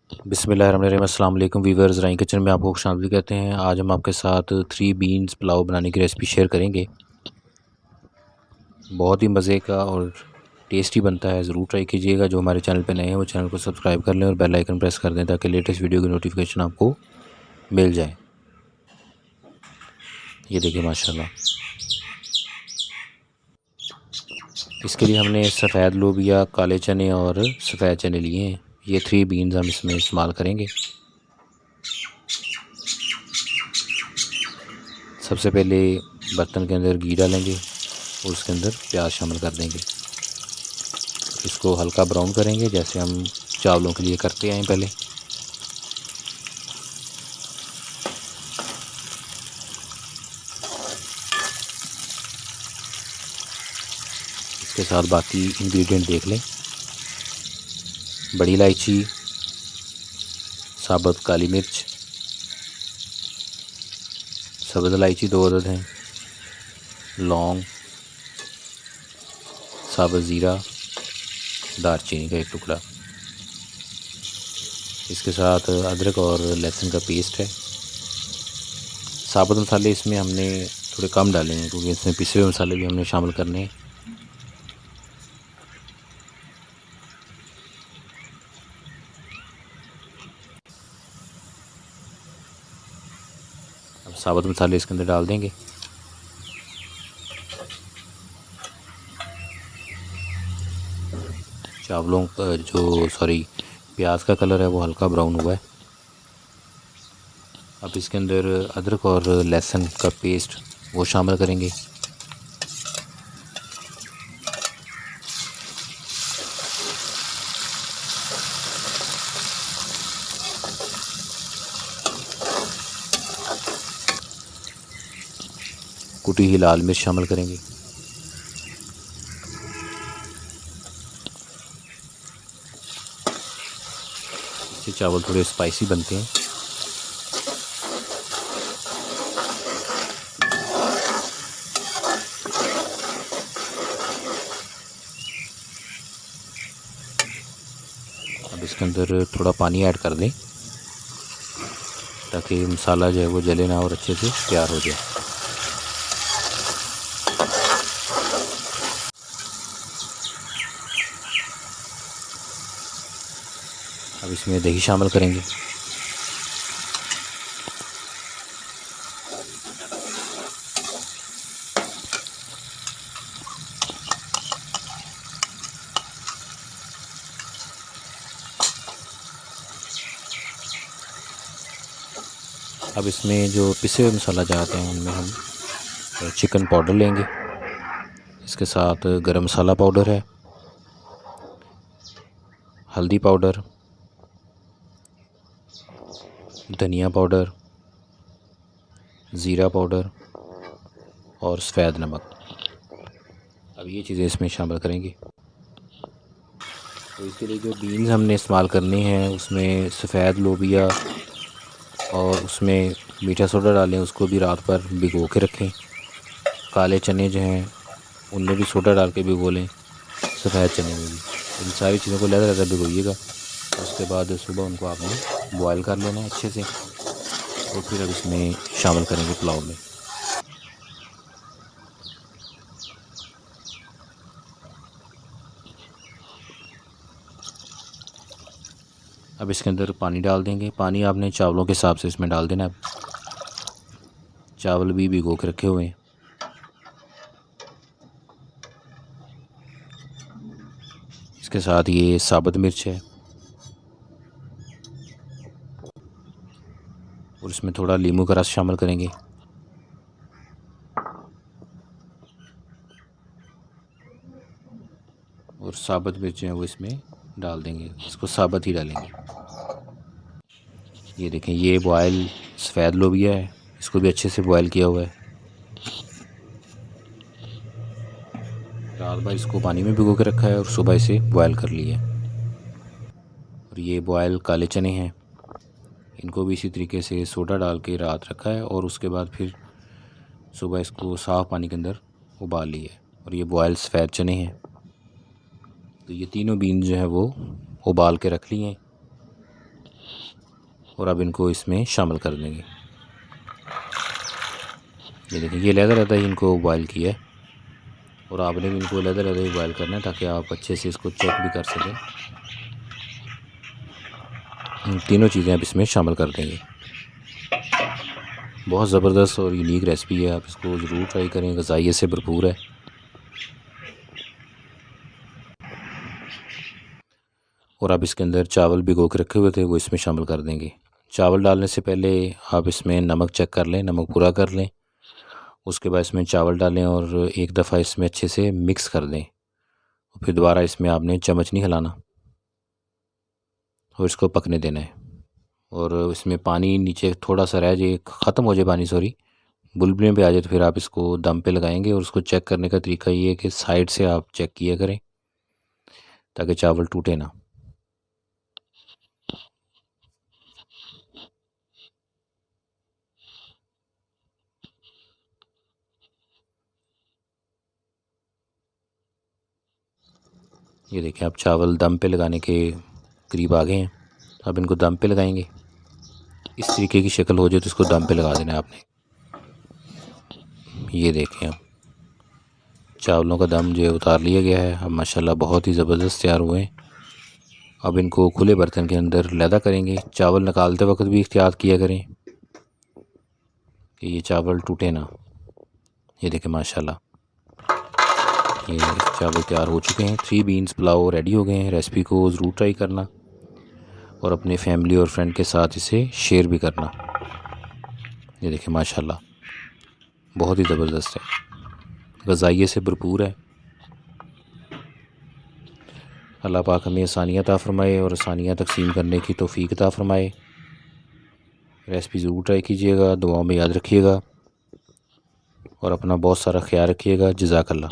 बिस्मिल्लाहिर्रहमानिर्रहीम। अस्सलाम वालेकुम वीवर्स, राइन किचन में आपको खुशामदीद कहते हैं। आज हम आपके साथ 3 बीन्स पुलाव बनाने की रेसिपी शेयर करेंगे। बहुत ही मज़े का और टेस्टी बनता है, ज़रूर ट्राई कीजिएगा। जो हमारे चैनल पे नए हैं वो चैनल को सब्सक्राइब कर लें और बेल आइकन प्रेस कर दें ताकि लेटेस्ट वीडियो की नोटिफिकेशन आपको मिल जाए। ये देखिए माशाल्लाह। इसके लिए हमने सफ़ेद लोबिया, काले चने और सफ़ेद चने लिए हैं। ये 3 बीन्स हम इसमें इस्तेमाल करेंगे। सबसे पहले बर्तन के अंदर घी डालेंगे और उसके अंदर प्याज शामिल कर देंगे। इसको हल्का ब्राउन करेंगे जैसे हम चावलों के लिए करते हैं पहले। इसके साथ बाकी इंग्रेडिएंट देख लें। बड़ी इलायची, साबुत काली मिर्च, सब्ज़ इलायची 2 अदद हैं, लौंग, साबुत ज़ीरा, दालचीनी का 1 टुकड़ा। इसके साथ अदरक और लहसुन का पेस्ट है। साबुत मसाले इसमें हमने थोड़े कम डाले हैं क्योंकि इसमें पिसे हुए मसाले भी हमने शामिल करने हैं। अब साबुत मसाले इसके अंदर डाल देंगे। चावलों का प्याज का कलर है वो हल्का ब्राउन हुआ है। अब इसके अंदर अदरक और लहसुन का पेस्ट वो शामिल करेंगे। कुटी हुई लाल मिर्च शामिल करेंगे। इससे चावल थोड़े स्पाइसी बनते हैं। अब इसके अंदर थोड़ा पानी ऐड कर दें ताकि मसाला जो है वो जले ना और अच्छे से तैयार हो जाए। अब इसमें दही शामिल करेंगे। अब इसमें जो पिसे हुए मसाला चाहते हैं उनमें हम चिकन पाउडर लेंगे। इसके साथ गरम मसाला पाउडर है, हल्दी पाउडर, धनिया पाउडर, ज़ीरा पाउडर और सफ़ेद नमक। अब ये चीज़ें इसमें शामिल करेंगे। तो इसके लिए जो बीन्स हमने इस्तेमाल करने हैं उसमें सफ़ेद लोबिया और उसमें मीठा सोडा डालें, उसको भी रात भर भिगो के रखें। काले चने जो हैं उनमें भी सोडा डाल के भिगो लें, सफ़ेद चने में भी। इन सारी चीज़ों को लहदा भिगोइएगा। उसके बाद सुबह उनको आपने बॉयल कर लेना है अच्छे से और फिर अब इसमें शामिल करेंगे पुलाव में। अब इसके अंदर पानी डाल देंगे। पानी आपने चावलों के हिसाब से इसमें डाल देना है। चावल भी भिगो के रखे हुए हैं। इसके साथ ये साबुत मिर्च है और इसमें थोड़ा नींबू का रस शामिल करेंगे। और साबुत मिर्च है वो इसमें डाल देंगे, इसको साबुत ही डालेंगे। ये देखें, ये बॉयल सफ़ेद लोबिया है, इसको भी अच्छे से बॉयल किया हुआ है। रात भर इसको पानी में भिगो के रखा है और सुबह इसे बॉयल कर लिया है। और ये बॉयल काले चने हैं, इनको भी इसी तरीके से सोडा डाल के रात रखा है और उसके बाद फिर सुबह इसको साफ़ पानी के अंदर उबाल लिया है। और ये बॉयल सफ़ेद चने हैं। तो ये तीनों बीन जो है वो उबाल के रख लिए हैं। और अब इनको इसमें शामिल कर देंगे। ये देखिए, ये लहदा ही इनको बॉयल किया है और आपने भी इनको लहदा ही बॉयल करना है ताकि आप अच्छे से इसको चेक भी कर सकें। तीनों चीज़ें आप इसमें शामिल कर देंगे। बहुत ज़बरदस्त और यूनिक रेसिपी है, आप इसको ज़रूर ट्राई करें, ग़ज़ाइयत से भरपूर है। और आप इसके अंदर चावल भिगो के रखे हुए थे वो इसमें शामिल कर देंगे। चावल डालने से पहले आप इसमें नमक चेक कर लें, नमक पूरा कर लें। उसके बाद इसमें चावल डालें और एक दफ़ा इसमें अच्छे से मिक्स कर दें। फिर दोबारा इसमें आपने चम्मच नहीं हिलाना और इसको पकने देना है। और इसमें पानी नीचे थोड़ा सा रह जाए, ख़त्म हो जाए पानी, सॉरी, बुलबुले पे आ जाए, तो फिर आप इसको दम पे लगाएंगे। और उसको चेक करने का तरीका ये है कि साइड से आप चेक किया करें ताकि चावल टूटे ना। ये देखिए, आप चावल दम पे लगाने के करीब आ गए हैं। अब इनको दम पे लगाएंगे। इस तरीके की शक्ल हो जाए तो इसको दम पे लगा देना है आपने। ये देखें, अब चावलों का दम जो है उतार लिया गया है। अब माशाल्लाह बहुत ही ज़बरदस्त तैयार हुए हैं। अब इनको खुले बर्तन के अंदर लैदा करेंगे। चावल निकालते वक्त भी एहतियात किया करें कि ये चावल टूटे ना। ये देखें माशाल्लाह, ये चावल तैयार हो चुके हैं। 3 बीन्स पुलाव रेडी हो गए हैं। रेसिपी को ज़रूर ट्राई करना और अपने फैमिली और फ्रेंड के साथ इसे शेयर भी करना। ये देखें माशाल्लाह, बहुत ही ज़बरदस्त है, ग़ज़ाइयत से भरपूर है। अल्लाह पाक हमें आसानियाँ अता फ़रमाए और आसानियाँ तक़सीम करने की तौफ़ीक अता फ़रमाए। रेसिपी ज़रूर ट्राई कीजिएगा, दुआओं में याद रखिएगा और अपना बहुत सारा ख्याल रखिएगा। जज़ाकल्लाह।